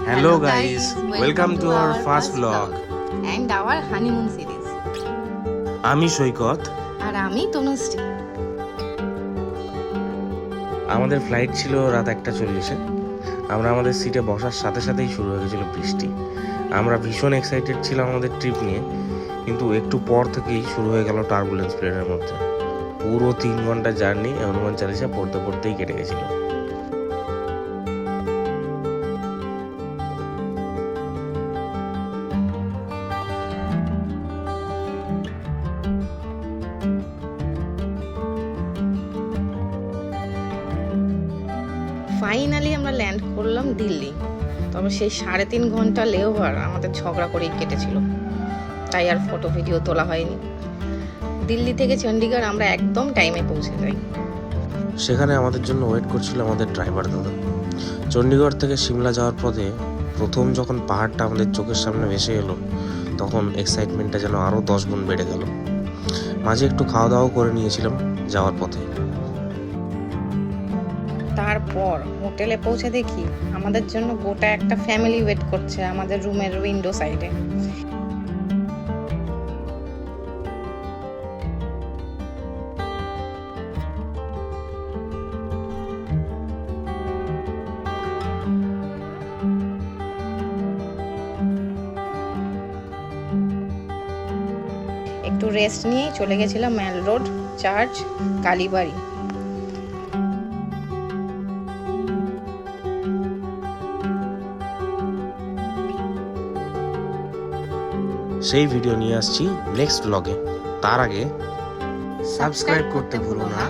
Hello guys, welcome to our first vlog and our honeymoon series. আমি সৈকত। আর আমি তনুশ্রী। আমাদের flight ছিল রাত 1:40-এ। আমরা আমাদের সিটে বসার সাথে সাথেই শুরু হয়ে গেছিল বৃষ্টি। আমরা ভীষণ এক্সাইটেড ছিলাম আমাদের ট্রিপ নিয়ে, কিন্তু একটু পর থেকেই শুরু হয়ে গেল টার্বুলেন্স প্লেনের মধ্যে। পুরো 3 ঘন্টা জার্নি হনুমান চালিসা পড়তে পড়তেই কেটে গেছিল। ফাইনালি আমরা ল্যান্ড করলাম দিল্লি। তবে সেই 3.5 ঘন্টা লেওভার আমাদের ঝগড়া করেই কেটেছিল, তাই আর ফটো ভিডিও তোলা হয়নি। দিল্লি থেকে চণ্ডীগড় আমরা একদম টাইমে পৌঁছে যাই। সেখানে আমাদের জন্য ওয়েট করছিল আমাদের ড্রাইভার দাদা। চণ্ডীগড় থেকে সিমলা যাওয়ার পথে প্রথম যখন পাহাড়টা আমাদের চোখের সামনে ভেসে এলো, তখন এক্সাইটমেন্টটা যেন আরও 10 গুণ বেড়ে গেল। মাঝে একটু খাওয়া দাওয়া করে নিয়েছিলাম যাওয়ার পথে। তারপর হোটেলে পৌঁছে দেখি আমাদের জন্য গোটা একটা ফ্যামিলি ওয়েট করছে আমাদের রুমের উইন্ডো সাইডে। একটু রেস্ট নিয়ে চলে গেছিলাম ম্যাল রোড, চার্চ, কালীবাড়ি। সেই ভিডিও নিয়ে আসছি নেক্সট ব্লগে। তার আগে সাবস্ক্রাইব করতে ভুলো না।